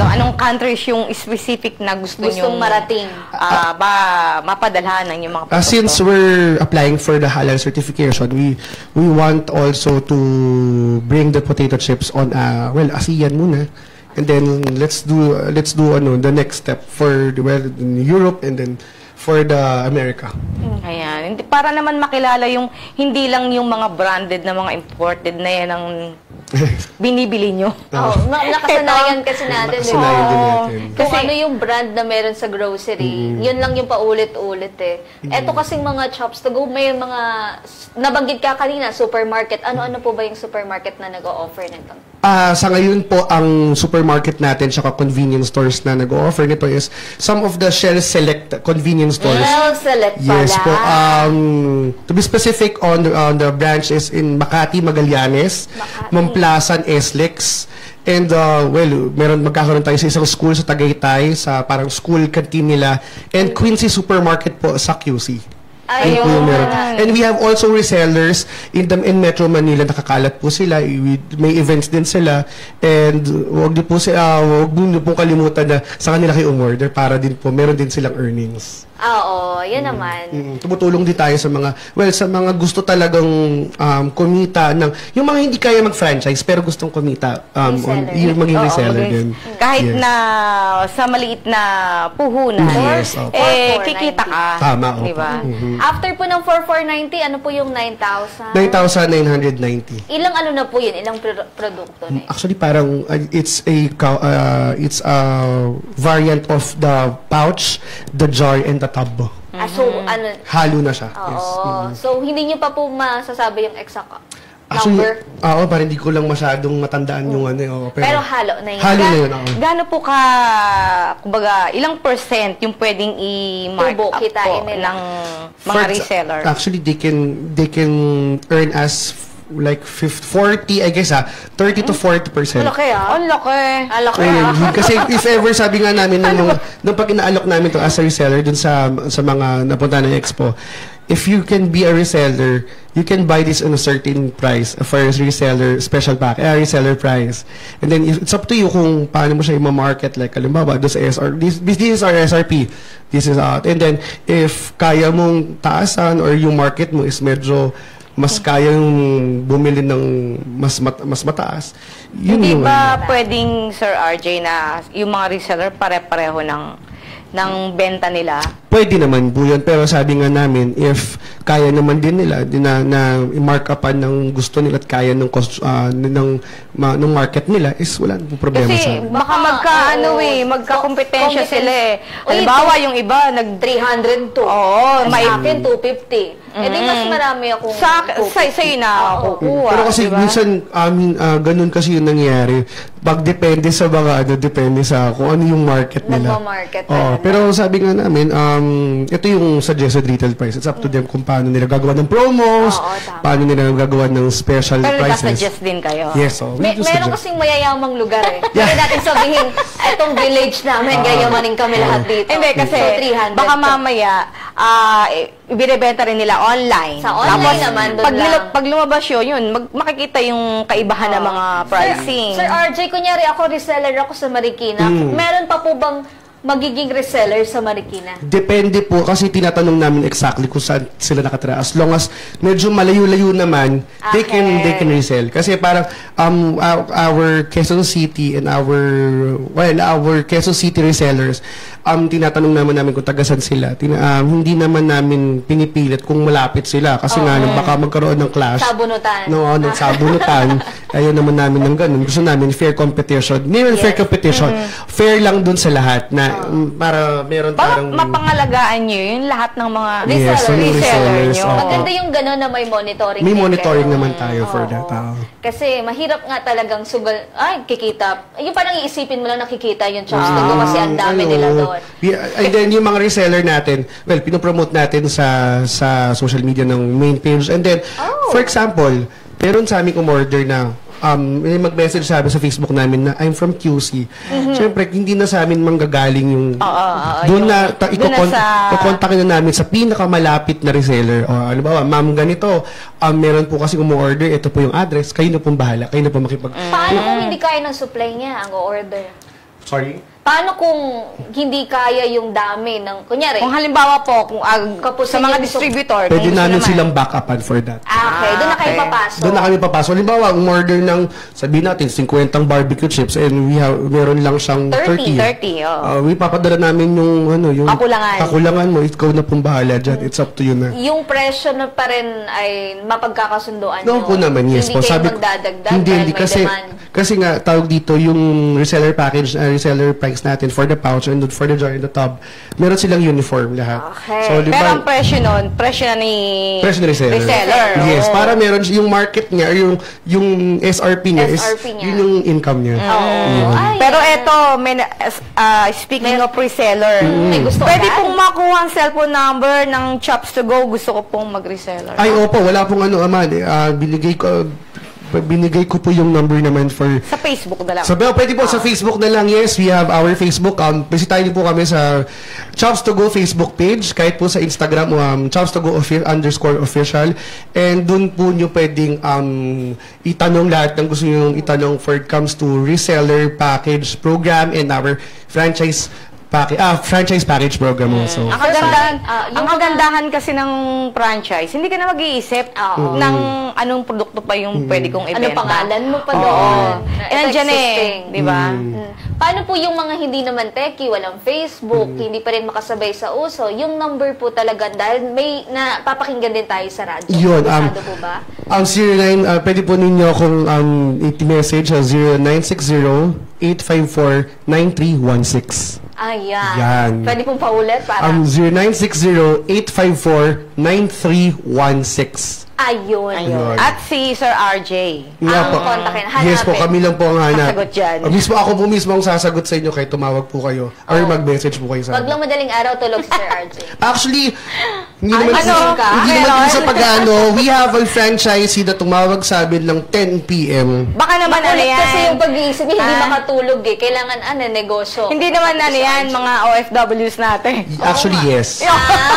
anong countries yung specific na gustong marating? Mapadalhan ng yung mga produkto? Since we're applying for the halal certification, we want also to bring the potato chips on ASEAN muna. And then let's do the next step for Europe and then for the America. Ayan. Para naman makilala yung, hindi lang yung mga branded na mga imported na yan ang binibili nyo. Nakasanayan kasi natin. Nakasanayan din natin. Kung ano yung brand na meron sa grocery, yun lang yung paulit-ulit eh. Eto kasing mga Chops to Go, may mga, nabanggit ka kanina, supermarket. Ano-ano po ba yung supermarket na nag-o-offer nito? Sa ngayon po, ang supermarket natin tsaka convenience stores na nag-o-offer nito is some of the Shell Select convenience stores. Shell Select pala. Yes po. To be specific, on the branch is in Makati, Magallanes, Mamplasan, Eslex. And, magkakaroon tayo sa isang school sa Tagaytay, sa parang school canteen nila. And Quincy Supermarket po sa QC. Ayun. And we have also resellers in Metro Manila, nakakalat po sila, may events din sila, and wag niyo pong kalimutan na sa kanila kayo umorder para din po meron din silang earnings. Oo, yan naman. Tumutulong din tayo sa mga gusto talagang kumita yung mga hindi kaya mag-franchise pero gustong kumita maging reseller din. Kahit na sa maliit na puhunan, kikita ka. Tama. Diba? After po ng 4,490, ano po yung 9,000? 9,990. Ilang na po yun? Ilang produkto na yun? Actually, parang it's a variant of the pouch, the jar, and the tub. Halo na siya. Yes. So, hindi nyo pa po masasabi yung exact Actually, number? parang hindi ko lang masyadong matandaan yung pero halo na yun. Halo na yun. Gaano po kumbaga, ilang percent yung pwedeng i-mark up po ng mga reseller? Actually, they can earn us like 40, I guess 30 to 40%. Ang laki Ang laki. Kasi if ever, sabi nga namin nung pag inaalok namin to as a reseller dun sa mga napunta ng expo, if you can be a reseller, you can buy this on a certain price for a reseller special pack, reseller price. And then it's up to you kung paano mo siya i-market. Like, halimbawa, doon sa SR, this is our SRP. This is out. And then, if kaya mong taasan or yung market mo is medyo mas kayang bumili ng mas mataas. Hindi ba pwedeng, Sir RJ, na yung mga reseller pare-pareho ng benta nila? Pwede naman po yun. Pero sabi nga namin, if kaya naman din nila na i-mark upan ng gusto nila at kaya ng market nila, is wala nang problema sa amin. Kasi baka magka-kompetensya sila eh. Halimbawa, yung iba, 300 to. Oo. May akin, 250. Eh di mas marami akong sa'yo na kukuha. Pero kasi minsan, ganun kasi yung nangyayari. Pag depende sa depende sa kung ano yung market nila. Nagpa-market. Pero sabi nga namin, ito yung suggested retail price. It's up to them kung paano nila gagawa ng promos, paano nila gagawa ng special prices. Pero nagka-suggest din kayo. Yes, meron kasing mayayamang lugar eh. Pwede natin sabihin, itong village namin, gayamanin kami lahat dito. Hindi, kasi baka mamaya, ibinebenta rin nila online. Sa online naman, doon lang. Pag lumabas yun, makikita yung kaibahan ng mga pricing. Sir RJ, kunyari ako reseller ako sa Marikina, meron pa po bang magiging reseller sa Marikina? Depende po kasi tinatanong namin exactly kung saan sila nakatira. As long as medyo malayo-layo naman, they can resell. Kasi parang our Quezon City and our Quezon City resellers, tinatanong namin kung tagasan sila. Hindi naman namin pinipilit kung malapit sila kasi nga baka magkaroon ng clash. Sabunutan. Sabunutan. Ayaw naman namin ng ganun. Gusto namin fair competition. Hindi fair competition. Fair lang dun sa lahat na para meron parang mapangalagaan nyo yung lahat ng mga resellers nyo. Maganda yung gano'n na may monitoring. May monitoring naman tayo for that. Kasi mahirap nga talagang kikita. Yung parang iisipin mo lang nakikita yung Chops to Go kasi ang dami nila doon. And then yung mga reseller natin, pinopromote natin sa social media ng main page. And then, for example, meron sa aming umorder na may mag-message sabi sa Facebook namin na I'm from QC. Siyempre, hindi na sa amin manggagaling yung doon na kukontakin na namin sa pinakamalapit na reseller. Ano ba, ma'am, ganito, meron po kasi umu-order, ito po yung address, kayo na pong bahala, kayo na po makipag... Paano kung hindi kaya ng supply niya ang order? Sorry? Paano kung hindi kaya yung dami ng, kunyari, Kung halimbawa po, sa mga distributor, pwede kung namin gusto silang backupan for that. okay, doon na kayo papasok. Doon na kami papasok. Halimbawa, umorder ng, sabihin natin, 50 barbecue chips and meron lang siyang 30. We papadala namin yung kakulangan mo. Ikaw na pong bahala dyan. It's up to you na. Yung presyo na pa rin ay mapagkakasunduan nyo. No po naman, yes po. Hindi kayo magdadagdag hindi may kasi, demand. Kasi nga, tawag dito, yung reseller package, reseller price natin for the pouch and for the jar and the tub, meron silang uniform lahat. Okay. So, Pero ang presyo nun, presyo na ni reseller. Yes, para meron yung market niya, yung SRP niya, yun yung income niya. Pero eto, speaking of reseller, pwede pong makuha ang cellphone number ng Chops to Go. Gusto ko pong mag-reseller. Ay, opo, wala pong binigay ko po yung number naman for... Sa Facebook na lang. So, pwede po sa Facebook na lang. Yes, we have our Facebook. Bisitahin niyo po kami sa Chops to Go Facebook page. Kahit po sa Instagram, Chops to Go _official. And dun po niyo pwedeng itanong lahat ng gusto niyo itanong for it comes to reseller package program and our franchise package program also. Ang kagandahan kasi ng franchise, hindi ka na mag-iisip ng anong produkto pa yung pwede kong ibenta. Ano pangalan mo pa doon? Nandiyan di ba? Paano po yung mga hindi naman techie, walang Facebook, hindi pa rin makasabay sa uso, yung number po talaga dahil may napapakinggan din tayo sa radyo. Yun. Busado po ba? Ang 09, pwede po ninyo akong i-message sa 0960-854-9316. Ayan. Pwede pong paulit para? 0960-854-9316. Ayun. At si Sir RJ. Ang kontakin. Hanapin. Yes po, kami lang po ang hanap. Sasagot dyan. Ako po mismo ang sasagot sa inyo kahit tumawag po kayo or mag-message po kayo sa Wag lang madaling araw tulog si Sir RJ. Actually, hindi naman sa pag-ano, we have a franchisee na tumawag sa amin ng 10 p.m. Baka naman Makulit kasi yung pag-iisip, hindi makatulog eh. Kailangan negosyo. Hindi naman yan, mga OFWs natin. Actually, yes.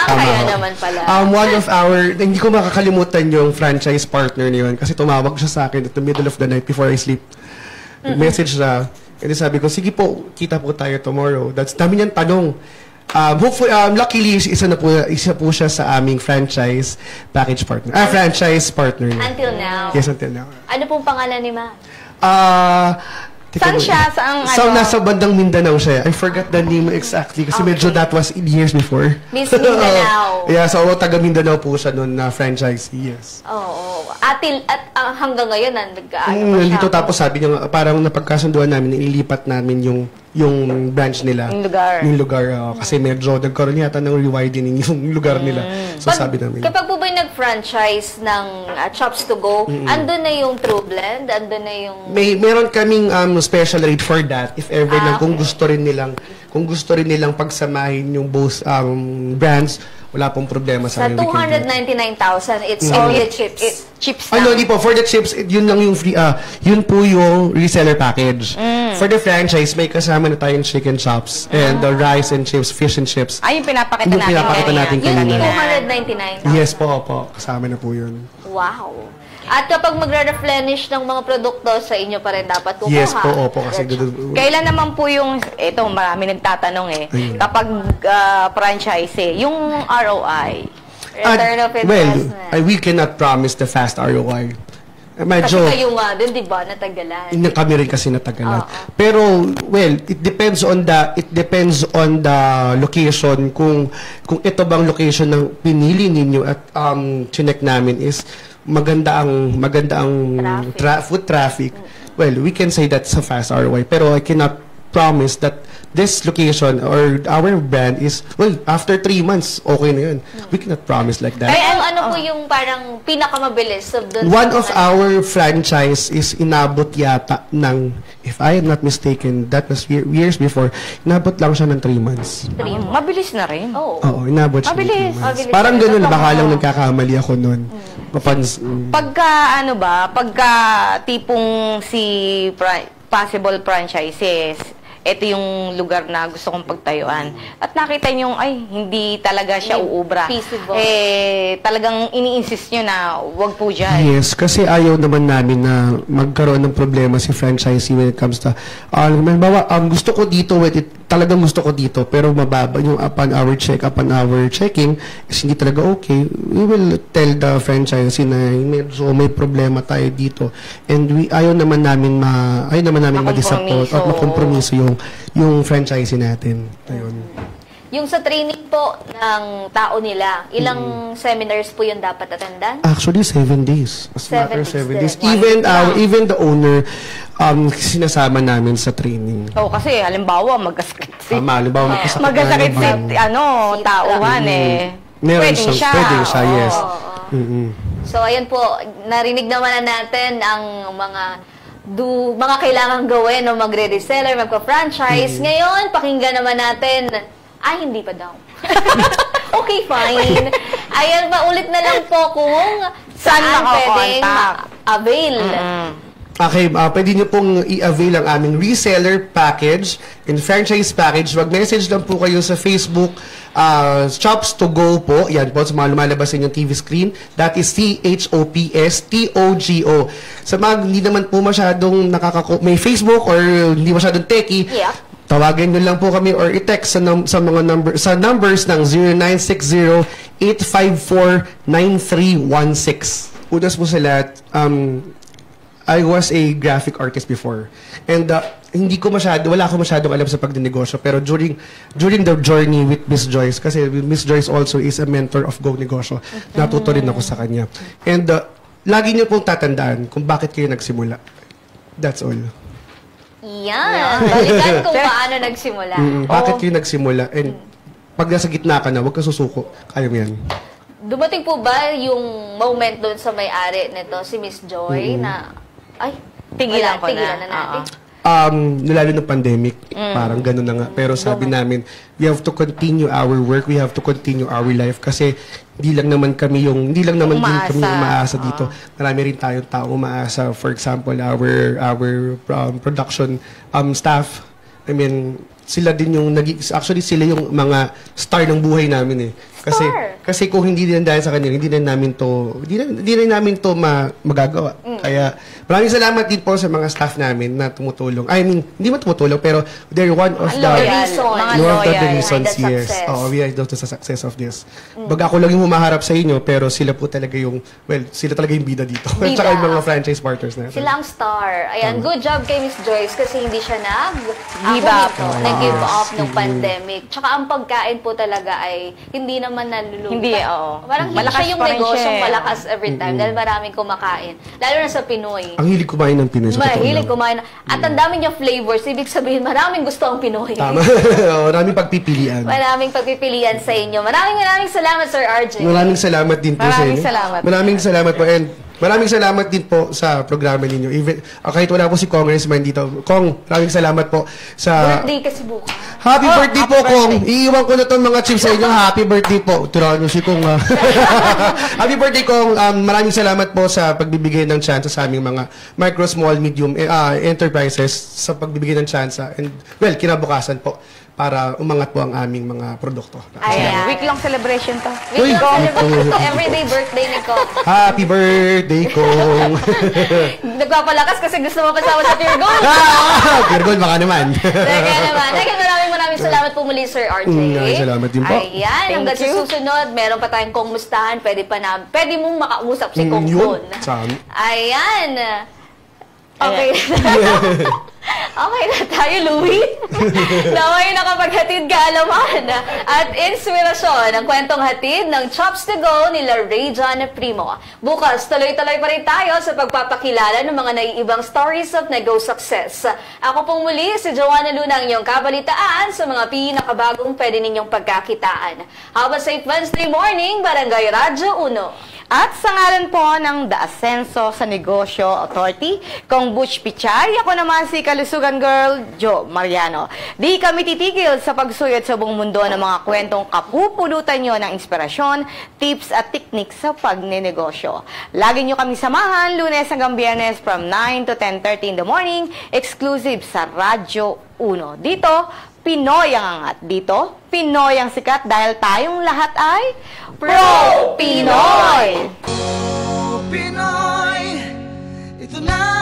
Kaya naman pala. One of our, hindi ko makakalimutan yung franchise partner niyon kasi tumawag siya sa akin at the middle of the night before I sleep. Message na, and sabi ko, sige po, kita po tayo tomorrow. Dami niyang tanong. Hopefully, luckily, isa po siya sa aming franchise package partner. Franchise partner niya. Until now? Yes, until now. Ano pong pangalan ni Ma? Saan siya? Nasa bandang Mindanao siya. I forgot the name exactly kasi medyo that was years before. Miss Mindanao. Yeah, so taga Mindanao po siya noon na franchisee, yes. Oo. At hanggang ngayon, nag-aano pa siya. Nandito tapos sabi niya, parang napagkasunduan namin, inilipat namin yung branch nila. Yung lugar. Kasi medyo nagkaroon yata ng rewidening yung lugar nila. So sabi namin. Kapag po ba'y nag-franchise ng Chops to Go, andun na yung True Blend? Andun na yung... Meron kaming special rate for that if ever lang kung gusto rin nilang pagsamahin yung both brands, wala pong problema sa amin. Sa 299,000, it's only the chips. Chips lang. Hindi po. For the chips, yun lang yung free, yun po yung reseller package. For the franchise, may kasama na tayong chicken chops and the rice and chips, fish and chips. Yung pinapakita natin. Yung Yung 299,000. Yes po. Kasama na po yun. Wow. At kapag magre-replenish ng mga produkto, sa inyo pa rin dapat kukuha. Yes po, opo. Kasi Kailan naman po yung, ito, marami nagtatanong kapag franchise yung ROI? Return of investment. We cannot promise the fast ROI. Kasi kayo nga din, di ba, natagalan. Kami rin kasi natagalan. Pero, it depends on the location. Kung ito bang location ng pinili ninyo at chinek namin is maganda ang foot traffic. Well, we can say that's a fast ROI. Pero I cannot promise that this location or our brand is, after 3 months, okay na yun. We cannot promise like that. Kaya ano po yung parang pinakamabilis of doon? One of our franchise is inabot yata ng, if I am not mistaken, that was years before, inabot lang siya ng 3 months. Mabilis na rin. Oo, inabot siya ng 3 months. Mabilis. Parang ganun, baka lang nagkakamali ako nun. Pagka tipong si possible franchises, ito yung lugar na gusto kong pagtayuan. At nakita nyo, hindi talaga siya uubra. Feasible. Talagang ini-insist nyo na wag po dyan. Yes, kasi ayaw naman namin na magkaroon ng problema si franchisee when it comes to, gusto ko dito, talagang gusto ko dito, pero mababa yung upon our checking, is hindi talaga okay. We will tell the franchisee na medyo may problema tayo dito. And ayaw naman namin ma-disappoint at makompromiso yung franchisee natin. Ayun. Yung sa training po ng tao nila, ilang seminars po yun dapat attendan? Actually, 7 days. As a matter of 7 days. Even the owner, sinasama namin sa training. Kasi halimbawa, magkasakit halimbawa, magkasakit si tauhan Pwede siya, yes. So, ayan po, narinig naman na natin ang mga kailangan gawin o magre-reseller, magpa-franchise. Ngayon, pakinggan naman natin, hindi pa daw. Okay, fine. Ayan, paulit na lang po kung saan pwedeng ma-avail. Okay, pwede nyo pong i-avail ang aming reseller package and franchise package. Mag-message lang po kayo sa Facebook, Shops to Go po. Yan po, sa mga lumalabas sa inyong TV screen. That is CHOPSTOGO. Sa mga hindi naman po masyadong may Facebook or hindi masyadong techie, tawagan nyo lang po kami or i-text sa numbers ng 0960-854-9316. Unas po sa lahat, I was a graphic artist before. And wala ako masyadong alam sa pagdinegosyo. Pero during the journey with Miss Joyce, kasi Miss Joyce also is a mentor of Go Negosyo, natuto rin ako sa kanya. And lagi niyo pong tatandaan kung bakit kayo nagsimula. That's all. Yan. Balikan kung paano nagsimula. Bakit kayo nagsimula? And pag nasa gitna ka na, huwag ka susuko. Kaya mo yan. Dumating po ba yung moment doon sa may-ari nito, si Miss Joy, na tigilan na natin? Lalo ng pandemic, parang gano'n na nga. Pero sabi namin, we have to continue our work, we have to continue our life kasi hindi lang naman kami umaasa dito. Marami rin tayong tao umaasa. For example, our production staff. I mean, sila din yung actually sila yung mga star ng buhay namin Kasi kung hindi din dahil sa kanila, hindi rin namin to magagawa. Kaya maraming salamat din po sa mga staff namin na tumutulong. I mean, hindi man tumutulong, pero they're one of the reasons. Yes. We are the success of this. Baga ako lang yung humaharap sa inyo, pero sila po talaga sila talaga yung bida dito. At saka yung mga franchise partners natin. Sila ang star. Ayan, good job kay Miss Joyce kasi hindi siya nag-give up ng pandemic. Tsaka ang pagkain po talaga ay hindi naman naluluto. Hindi, Parang malakas siya yung negosyong malakas every time dahil maraming kumakain. Lalo na sa Pinoy. Ang hilig kumain ng Pinoy. Mahilig kumain. At ang dami niya flavors. Ibig sabihin, maraming gusto ang Pinoy. Tama. Maraming pagpipilian. Maraming pagpipilian sa inyo. Maraming salamat, Sir RJ. Maraming salamat din po sa inyo. Maraming salamat po. And maraming salamat din po sa programa ninyo. Even, kahit wala po si Congressman dito. Kong, maraming salamat po sa... Birthday kasi bukas. Happy birthday po, Kong. Iiwan ko na itong mga chips sa inyo. Happy birthday po. Tirahan nyo si Kong. Happy birthday, Kong. Maraming salamat po sa pagbibigay ng chance sa aming mga micro, small, medium enterprises sa pagbibigay ng chance. And, kinabukasan po. para umangat po ang aming mga produkto. Ayan. Week-long celebration to. Uy, Week long ito. celebration to. Everyday birthday ni Kong. Happy birthday, Kong! Nagpapalakas kasi gusto mo kasama sa Pure Gold. Virgon, baka naman. Kaya naman. Again, maraming salamat po muli, Sir RJ. Salamat din po. Ayan, hanggang sa you. susunod, meron pa tayong kongmustahan. Pwede mong makausap si Kong Yun. Kun. Saan? Ayan. Okay. Okay na tayo, Louie. Naway nakapaghatid kaalaman at inspirasyon ang kwentong hatid ng Chops to Go nila Ray John Primo. Bukas, tuloy-tuloy pa rin tayo sa pagpapakilala ng mga naiibang stories of Nego success. Ako pong muli, si Joanna Luna, ang inyong kabalitaan sa mga pinakabagong pwede ninyong pagkakitaan. Have a safe Wednesday morning, Barangay Radyo 1. At sa ngalan po ng The Ascenso sa Negosyo Authority, Kong Butch Pichay, ako naman si Kalusugan Girl, Jo Mariano. Di kami titigil sa pagsuyod sa buong mundo ng mga kwentong kapupulutan nyo ng inspirasyon, tips at teknik sa pagnenegosyo. Lagi nyo kami samahan, Lunes hanggang Biyernes from 9 to 10:30 in the morning, exclusive sa Radyo 1. Dito, Pinoy ang angat. Dito, Pinoy ang sikat dahil tayong lahat ay Pro Pinoy! Pinoy, ito na